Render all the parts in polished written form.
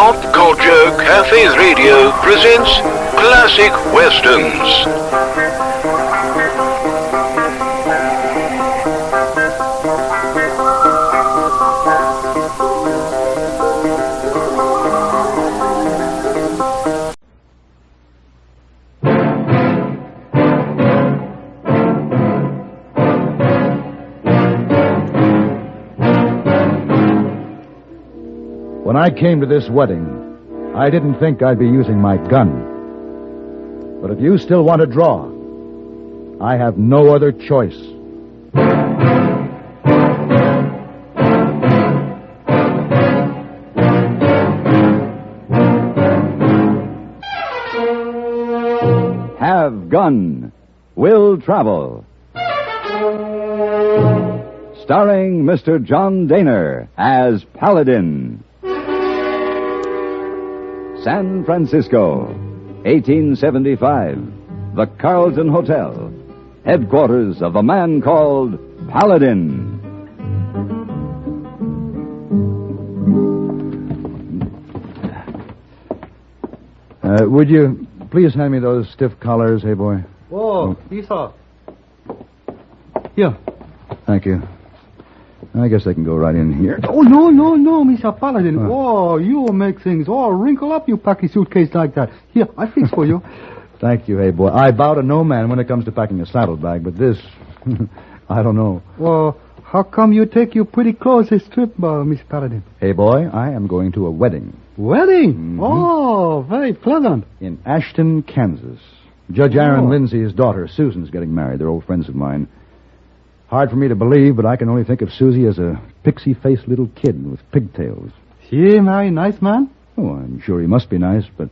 Pop Culture Cafe Radio presents Classic Westerns. When I came to this wedding, I didn't think I'd be using my gun. But if you still want to draw, I have no other choice. Have Gun, Will Travel. Starring Mr. John Daner as Paladin. San Francisco, 1875. The Carlton Hotel, headquarters of a man called Paladin. Would you please hand me those stiff collars, hey boy? Oh, Esau. Here. Thank you. I guess they can go right in here. Oh, no, Mr. Paladin. Oh, you make things all wrinkle up, you pack a suitcase like that. Here, I fix for you. Thank you, hey boy. I bow to no man when it comes to packing a saddlebag, but this, I don't know. Well, how come you take your pretty clothes this trip, Miss Paladin? Hey boy, I am going to a wedding. Wedding? Mm-hmm. Oh, very pleasant. In Ashton, Kansas. Judge Aaron Lindsay's daughter, Susan's getting married. They're old friends of mine. Hard for me to believe, but I can only think of Susie as a pixie-faced little kid with pigtails. She marry nice man? Oh, I'm sure he must be nice, but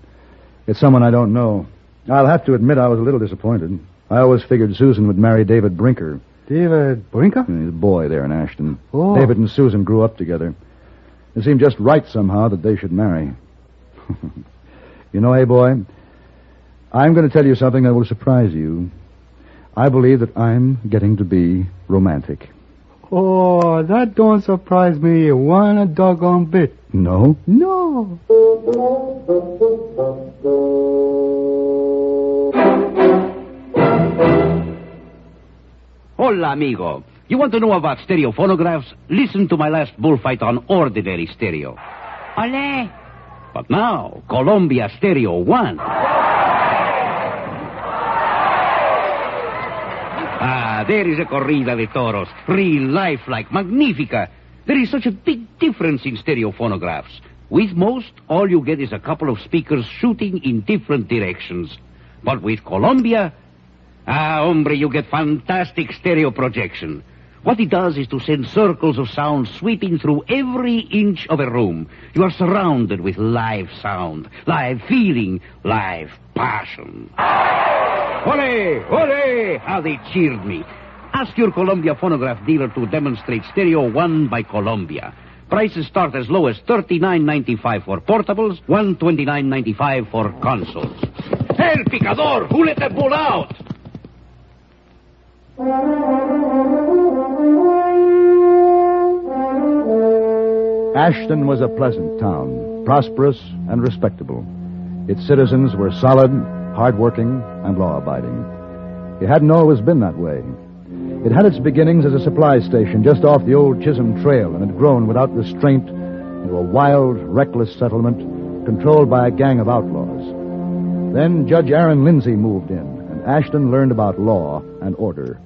it's someone I don't know. I'll have to admit I was a little disappointed. I always figured Susan would marry David Brinker. David Brinker? He's a boy there in Ashton. Oh. David and Susan grew up together. It seemed just right somehow that they should marry. You know, hey, boy, I'm going to tell you something that will surprise you. I believe that I'm getting to be romantic. Oh, that don't surprise me one doggone bit. No? No. Hola, amigo. You want to know about stereo phonographs? Listen to my last bullfight on ordinary stereo. Ole! But now, Columbia Stereo 1. There is a corrida de toros. Real life-like, magnifica. There is such a big difference in stereo phonographs. With most, all you get is a couple of speakers shooting in different directions. But with Columbia, hombre, you get fantastic stereo projection. What it does is to send circles of sound sweeping through every inch of a room. You are surrounded with live sound, live feeling, live passion. Ole! Ole! How they cheered me. Ask your Columbia phonograph dealer to demonstrate Stereo 1 by Columbia. Prices start as low as $39.95 for portables, $129.95 for consoles. El Picador! Who let that bull out? Ashton was a pleasant town, prosperous and respectable. Its citizens were solid, hard-working, and law-abiding. It hadn't always been that way. It had its beginnings as a supply station just off the old Chisholm Trail and had grown without restraint into a wild, reckless settlement controlled by a gang of outlaws. Then Judge Aaron Lindsay moved in, and Ashton learned about law and order.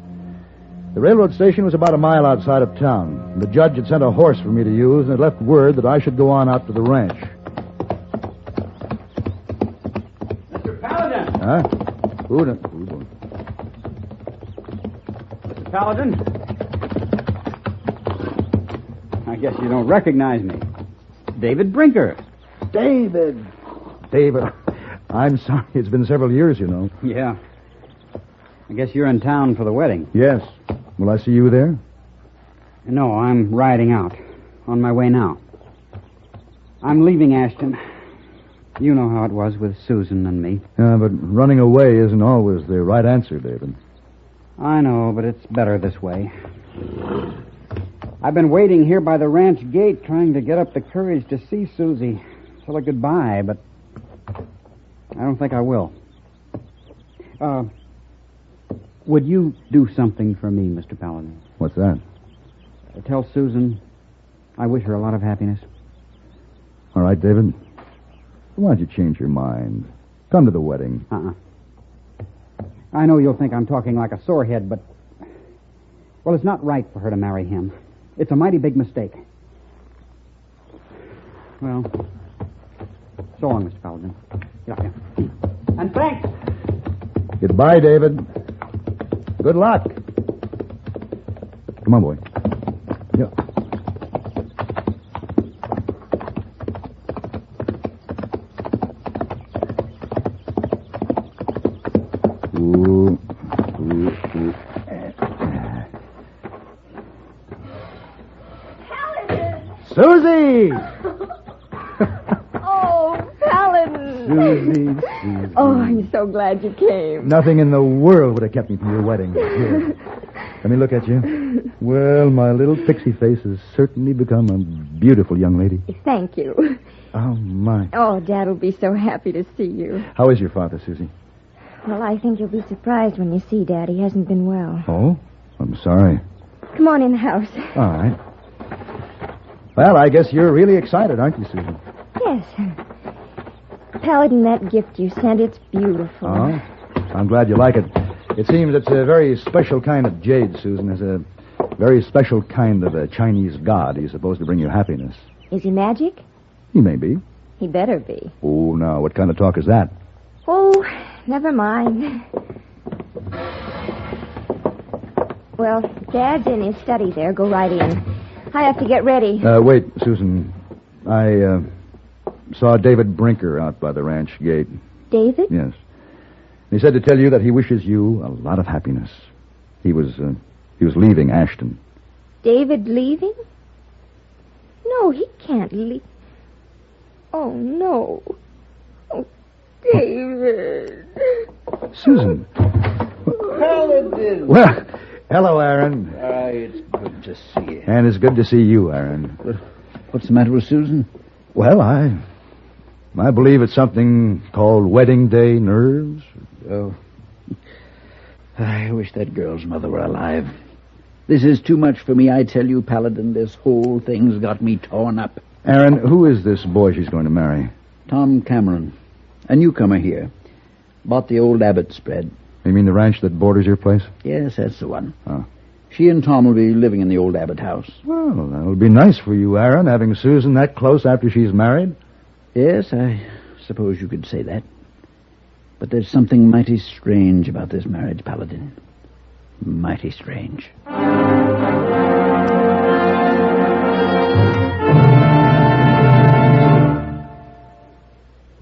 The railroad station was about a mile outside of town. The judge had sent a horse for me to use and had left word that I should go on out to the ranch. Mr. Paladin! Huh? Who? Mr. Paladin? I guess you don't recognize me. David Brinker. David. I'm sorry. It's been several years, you know. Yeah. I guess you're in town for the wedding. Yes. Will I see you there? No, I'm riding out. On my way now. I'm leaving Ashton. You know how it was with Susan and me. Yeah, but running away isn't always the right answer, David. I know, but it's better this way. I've been waiting here by the ranch gate trying to get up the courage to see Susie. tell her goodbye, but I don't think I will. Would you do something for me, Mr. Paladin? What's that? Tell Susan I wish her a lot of happiness. All right, David. Why don't you change your mind? Come to the wedding. I know you'll think I'm talking like a sorehead, but... Well, it's not right for her to marry him. It's a mighty big mistake. Well, so long, Mr. Paladin. Yeah. And thanks. Goodbye, David. Good luck. Come on, boy. Yeah. Ooh. Susie! Oh, Paladin. Susie. Oh, I'm so glad you came. Nothing in the world would have kept me from your wedding. Here. Let me look at you. Well, my little pixie face has certainly become a beautiful young lady. Thank you. Oh, my. Oh, Dad will be so happy to see you. How is your father, Susie? Well, I think you'll be surprised when you see Dad. He hasn't been well. Oh? I'm sorry. Come on in the house. All right. Well, I guess you're really excited, aren't you, Susan? Yes. Paladin, that gift you sent, it's beautiful. Oh? I'm glad you like it. It seems it's a very special kind of jade, Susan. It's a very special kind of a Chinese god. He's supposed to bring you happiness. Is he magic? He may be. He better be. Oh, now, what kind of talk is that? Oh, never mind. Well, Dad's in his study there. Go right in. I have to get ready. Wait, Susan. I saw David Brinker out by the ranch gate. David? Yes. He said to tell you that he wishes you a lot of happiness. He was leaving Ashton. David leaving? No, he can't leave. Oh, no. Oh, David. Susan. Paladin. Well, hello, Aaron. It's good to see you. And it's good to see you, Aaron. What's the matter with Susan? Well, I believe it's something called wedding day nerves. Oh. I wish that girl's mother were alive. This is too much for me, I tell you, Paladin. This whole thing's got me torn up. Aaron, who is this boy she's going to marry? Tom Cameron. A newcomer here. Bought the old Abbott spread. You mean the ranch that borders your place? Yes, that's the one. Oh. She and Tom will be living in the old Abbott house. Well, that'll be nice for you, Aaron, having Susan that close after she's married. Yes, I suppose you could say that. But there's something mighty strange about this marriage, Paladin. Mighty strange.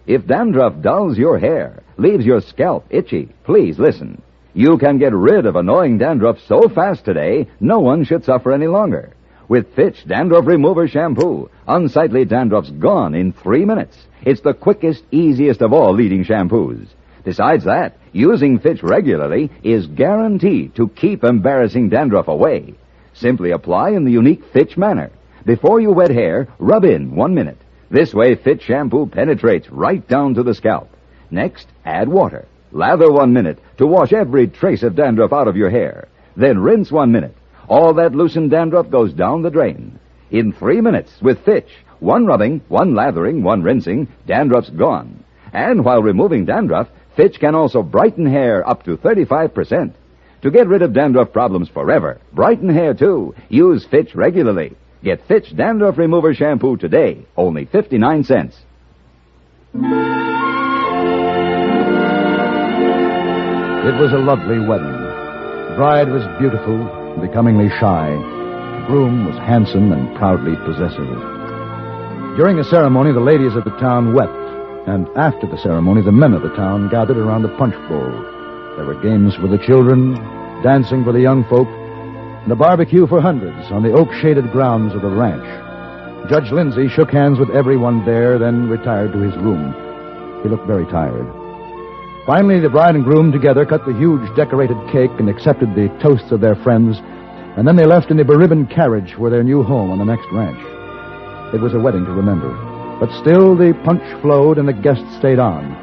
If dandruff dulls your hair, leaves your scalp itchy, please listen. You can get rid of annoying dandruff so fast today, no one should suffer any longer. With Fitch Dandruff Remover Shampoo, unsightly dandruff's gone in 3 minutes. It's the quickest, easiest of all leading shampoos. Besides that, using Fitch regularly is guaranteed to keep embarrassing dandruff away. Simply apply in the unique Fitch manner. Before you wet hair, rub in 1 minute. This way, Fitch shampoo penetrates right down to the scalp. Next, add water. Lather 1 minute to wash every trace of dandruff out of your hair. Then rinse 1 minute. All that loosened dandruff goes down the drain. In 3 minutes, with Fitch, 1 rubbing, 1 lathering, 1 rinsing, dandruff's gone. And while removing dandruff, Fitch can also brighten hair up to 35%. To get rid of dandruff problems forever, brighten hair too, use Fitch regularly. Get Fitch Dandruff Remover Shampoo today, only 59 cents. It was a lovely wedding. The bride was beautiful, becomingly shy. The groom was handsome and proudly possessive. During the ceremony, the ladies of the town wept, and after the ceremony, the men of the town gathered around the punch bowl. There were games for the children, dancing for the young folk, and a barbecue for hundreds on the oak-shaded grounds of the ranch. Judge Lindsay shook hands with everyone there, then retired to his room. He looked very tired. Finally, the bride and groom together cut the huge decorated cake and accepted the toasts of their friends, and then they left in the beribboned carriage for their new home on the next ranch. It was a wedding to remember. But still the punch flowed and the guests stayed on.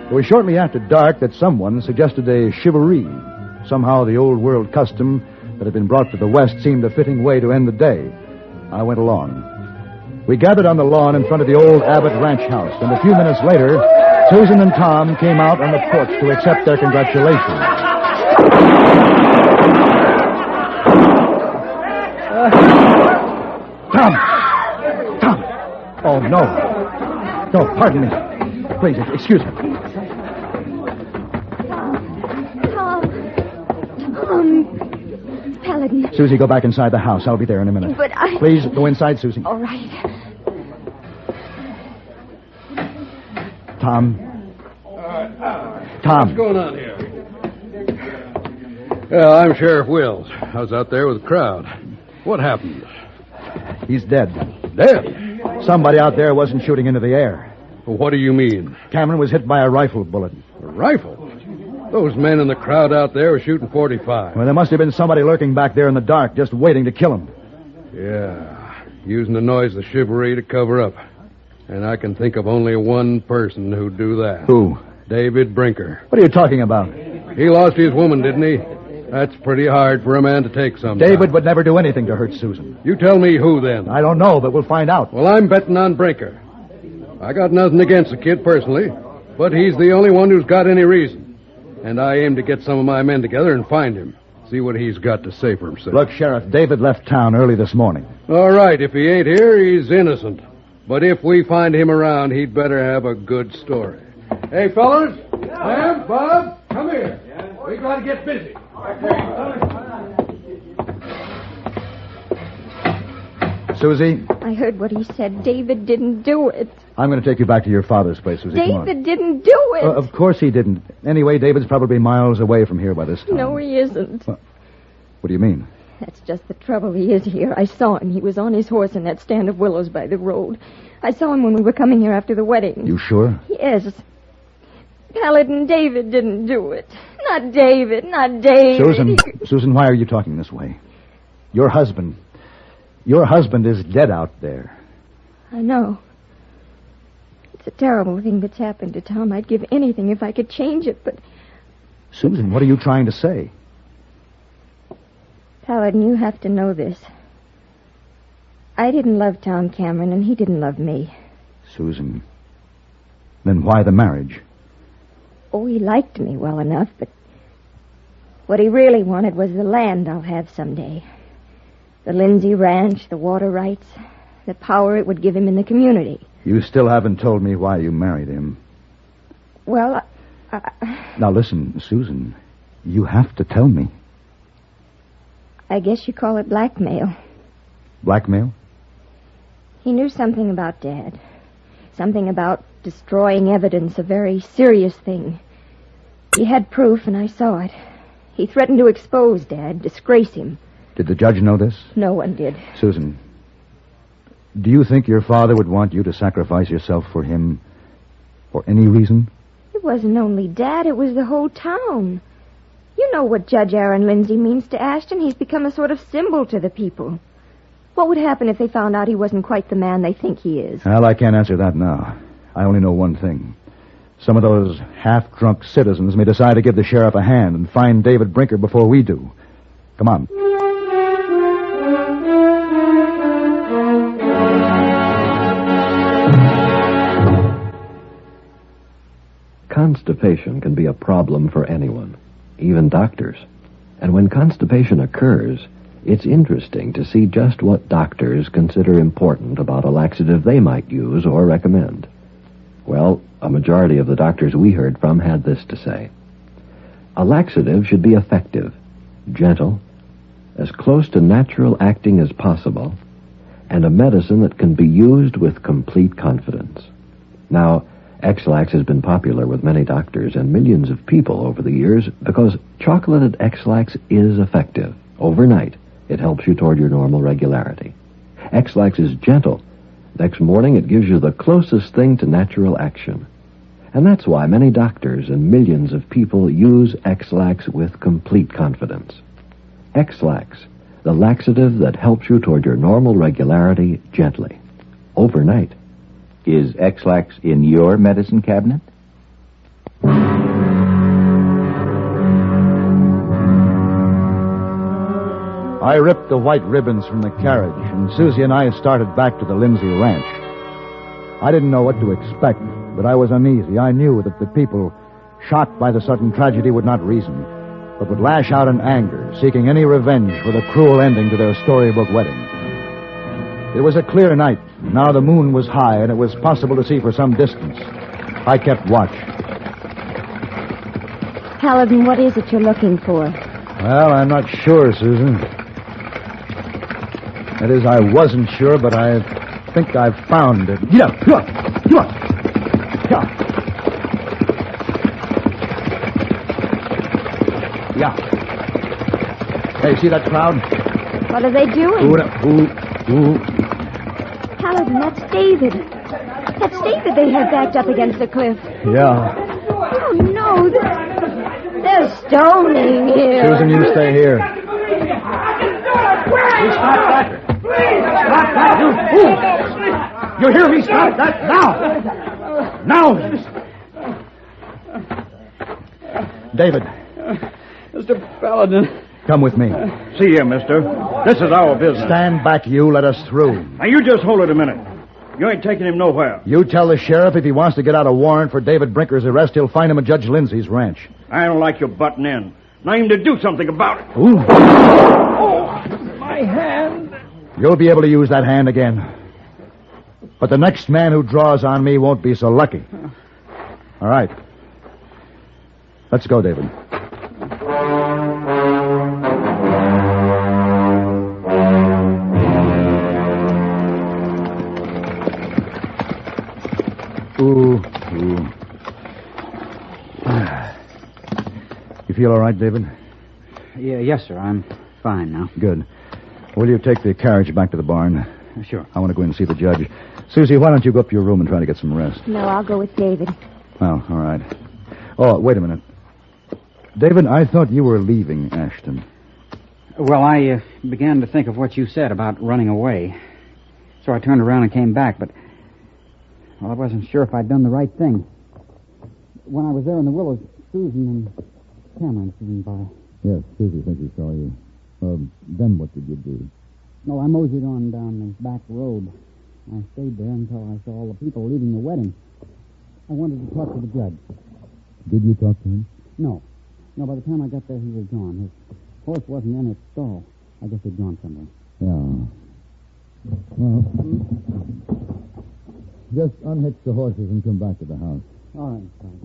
It was shortly after dark that someone suggested a shivaree. Somehow the old world custom that had been brought to the West seemed a fitting way to end the day. I went along. We gathered on the lawn in front of the old Abbott Ranch house, and a few minutes later, Susan and Tom came out on the porch to accept their congratulations. Tom! Oh, no. No, pardon me. Please, excuse me. Tom. Paladin. Susie, go back inside the house. I'll be there in a minute. But I... Please, go inside, Susie. All right. Tom. What's going on here? Well, I'm Sheriff Wills. I was out there with the crowd. What happened? He's dead. Dead? Somebody out there wasn't shooting into the air. Well, what do you mean? Cameron was hit by a rifle bullet. A rifle? Those men in the crowd out there were shooting .45. Well, there must have been somebody lurking back there in the dark, just waiting to kill him. Yeah, using the noise of the chivalry to cover up. And I can think of only one person who'd do that. Who? David Brinker. What are you talking about? He lost his woman, didn't he? That's pretty hard for a man to take sometimes. David would never do anything to hurt Susan. You tell me who, then. I don't know, but we'll find out. Well, I'm betting on Brinker. I got nothing against the kid personally, but he's the only one who's got any reason. And I aim to get some of my men together and find him. See what he's got to say for himself. Look, Sheriff, David left town early this morning. All right, if he ain't here, he's innocent. But if we find him around, he'd better have a good story. Hey, fellas. Sam, Bob, come here. We gotta get busy. Susie? I heard what he said. David didn't do it. I'm going to take you back to your father's place, Susie. David didn't do it. Of course he didn't. Anyway, David's probably miles away from here by this time. No, he isn't. What do you mean? That's just the trouble. He is here. I saw him. He was on his horse in that stand of willows by the road. I saw him when we were coming here after the wedding. You sure? Yes. Paladin, David didn't do it. Not David. Susan, why are you talking this way? Your husband is dead out there. I know. It's a terrible thing that's happened to Tom. I'd give anything if I could change it, but... Susan, what are you trying to say? Paladin, you have to know this. I didn't love Tom Cameron, and he didn't love me. Susan, then why the marriage? Oh, he liked me well enough, but what he really wanted was the land I'll have someday. The Lindsay Ranch, the water rights, the power it would give him in the community. You still haven't told me why you married him. Well, Now listen, Susan, you have to tell me. I guess you call it blackmail. Blackmail? He knew something about Dad. Something about destroying evidence, a very serious thing. He had proof, and I saw it. He threatened to expose Dad, disgrace him. Did the judge know this? No one did. Susan, do you think your father would want you to sacrifice yourself for him for any reason? It wasn't only Dad, it was the whole town. You know what Judge Aaron Lindsay means to Ashton. He's become a sort of symbol to the people. What would happen if they found out he wasn't quite the man they think he is? Well, I can't answer that now. I only know one thing. Some of those half-drunk citizens may decide to give the sheriff a hand and find David Brinker before we do. Come on. Constipation can be a problem for anyone, even doctors. And when constipation occurs, it's interesting to see just what doctors consider important about a laxative they might use or recommend. Well, a majority of the doctors we heard from had this to say. A laxative should be effective, gentle, as close to natural acting as possible, and a medicine that can be used with complete confidence. Now, X-Lax has been popular with many doctors and millions of people over the years because chocolated X-Lax is effective. Overnight, it helps you toward your normal regularity. X-Lax is gentle. Next morning, it gives you the closest thing to natural action. And that's why many doctors and millions of people use X-Lax with complete confidence. X-Lax, the laxative that helps you toward your normal regularity gently. Overnight. Is X-Lax in your medicine cabinet? I ripped the white ribbons from the carriage, and Susie and I started back to the Lindsay ranch. I didn't know what to expect, but I was uneasy. I knew that the people, shocked by the sudden tragedy, would not reason, but would lash out in anger, seeking any revenge for the cruel ending to their storybook wedding. It was a clear night. Now the moon was high, and it was possible to see for some distance. I kept watch. Paladin, what is it you're looking for? Well, I'm not sure, Susan. That is, I wasn't sure, but I think I've found it. Yeah. Hey, see that crowd? What are they doing? Ooh. Paladin, that's David. That's David they had backed up against the cliff. Yeah. Oh, no. They're stoning here. Susan, you stay here. Stop that! Stop that, you fool! You hear me? Stop that now! Now! David. Mr. Paladin. Come with me. See here, mister. This is our business. Stand back, you. Let us through. Now, you just hold it a minute. You ain't taking him nowhere. You tell the sheriff if he wants to get out a warrant for David Brinker's arrest, he'll find him at Judge Lindsay's ranch. I don't like you butting in. And I aim to do something about it. Ooh. Oh, my hand. You'll be able to use that hand again. But the next man who draws on me won't be so lucky. All right. Let's go, David. Ooh. You feel all right, David? Yeah, yes, sir. I'm fine now. Good. Will you take the carriage back to the barn? Sure. I want to go in and see the judge. Susie, why don't you go up to your room and try to get some rest? No, I'll go with David. Oh, all right. Oh, wait a minute. David, I thought you were leaving Ashton. Well, I began to think of what you said about running away. So I turned around and came back, but... Well, I wasn't sure if I'd done the right thing. When I was there in the willows, Susan and Cameron came by. Yes, Susie thinks he saw you. Then what did you do? No, I moseyed on down the back road. I stayed there until I saw all the people leaving the wedding. I wanted to talk to the judge. Did you talk to him? No. No, by the time I got there, he was gone. His horse wasn't in its stall. I guess he'd gone somewhere. Yeah. Well, just unhitch the horses and come back to the house. All right, fine.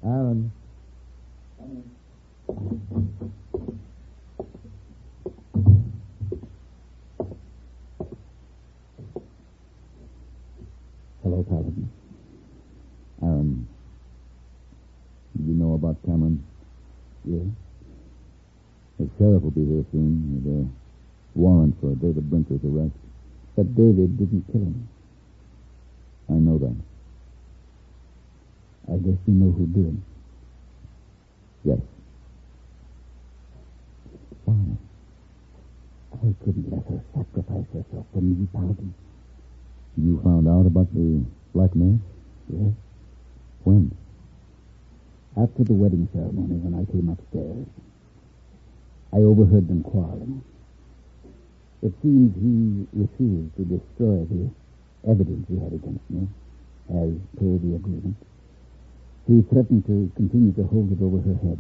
Aaron. Hello, Paladin. Aaron. Did you know about Cameron? Yes? The sheriff will be here soon with a warrant for David Brinker's arrest. But David didn't kill him. I know that. I guess you know who did. Yes. Why? I couldn't let her sacrifice herself for me, Paladin. You found out about the blackmail? Yes. When? After the wedding ceremony, when I came upstairs. I overheard them quarreling. It seems he refused to destroy the evidence he had against me, as per the agreement. He threatened to continue to hold it over her head.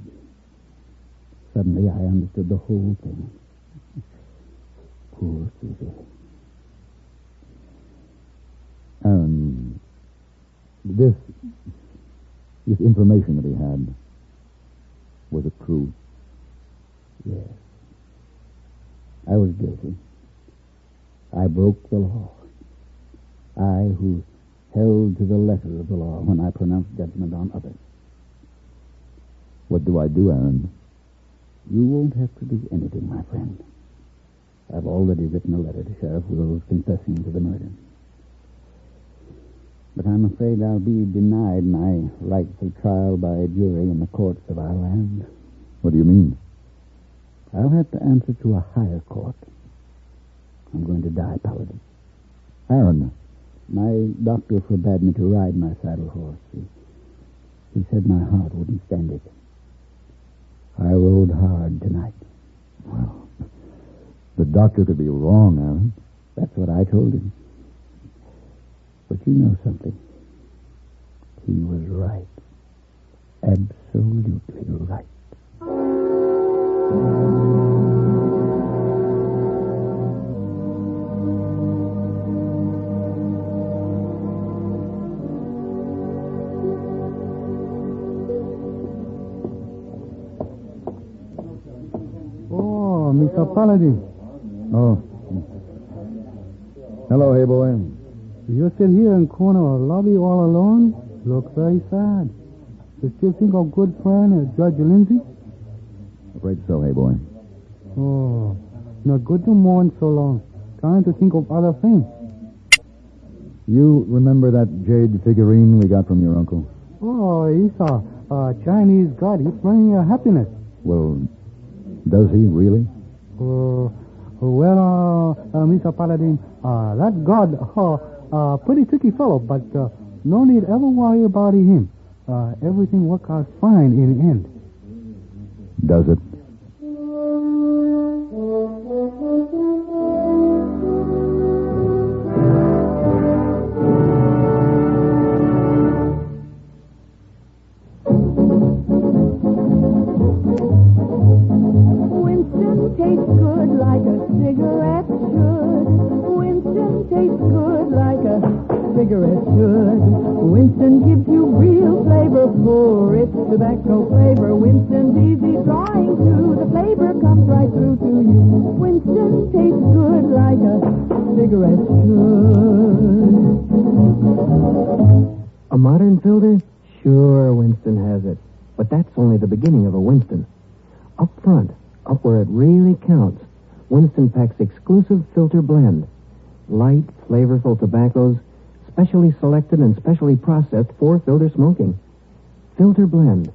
Suddenly, I understood the whole thing. Poor Susie. Aaron, this information that he had, was it true? Yes. I was guilty. I broke the law. I who held to the letter of the law when I pronounced judgment on others. What do I do, Aaron? You won't have to do anything, my friend. I've already written a letter to Sheriff Wills confessing to the murder. But I'm afraid I'll be denied my rightful trial by a jury in the courts of our land. What do you mean? I'll have to answer to a higher court. I'm going to die, Paladin. Aaron. My doctor forbade me to ride my saddle horse. He said my heart wouldn't stand it. I rode hard tonight. Well, the doctor could be wrong, Aaron. That's what I told him. But you know something. He was right. Absolutely right. Oh, Mr. Paladin. Oh. Hello, hey boy. You sit here in corner of the lobby all alone? Look very sad. You still think of good friend Judge Lindsay? Afraid so, hey boy. Oh, not good to mourn so long. Trying to think of other things. You remember that jade figurine we got from your uncle? Oh, he's a Chinese god. He's bringing you happiness. Well, does he really? Mr. Paladin, that god, pretty tricky fellow, but no need ever worry about him. Everything work out fine in the end. Does it? Winston tastes good like a cigarette should. Winston tastes good like a cigarette should. Winston gives you real flavor for its tobacco flavor. Winston's easy drawing too. The flavor comes right through to you. Winston tastes good like a cigarette should. A modern filter? Sure, Winston has it. But that's only the beginning of a Winston. Up front, up where it really counts, Winston packs exclusive filter blend. Light, flavorful tobaccos, specially selected and specially processed for filter smoking. Filter blend.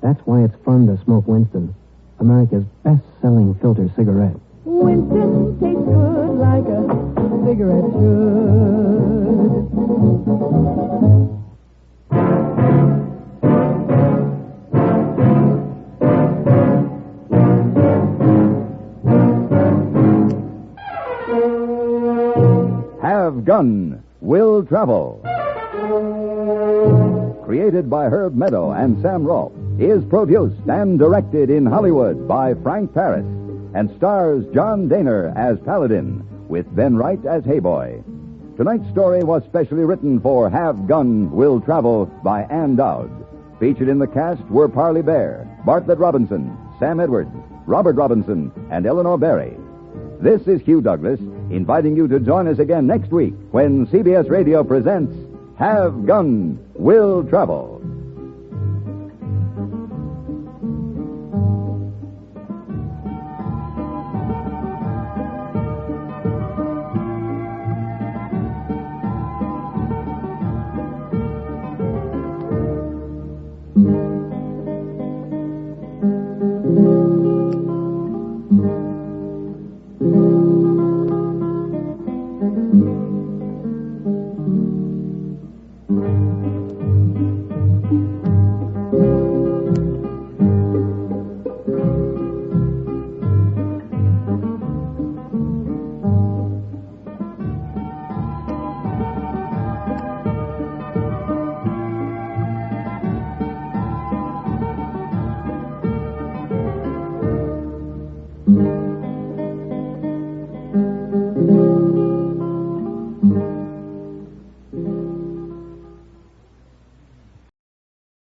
That's why it's fun to smoke Winston, America's best-selling filter cigarette. Winston tastes good like a cigarette should. Have Gun Will Travel. Created by Herb Meadow and Sam Rolfe, is produced and directed in Hollywood by Frank Paris, and stars John Daner as Paladin, with Ben Wright as Hayboy. Tonight's story was specially written for Have Gun Will Travel by Ann Dowd. Featured in the cast were Parley Bear, Bartlett Robinson, Sam Edwards, Robert Robinson, and Eleanor Berry. This is Hugh Douglas, inviting you to join us again next week when CBS Radio presents Have Gun Will Travel.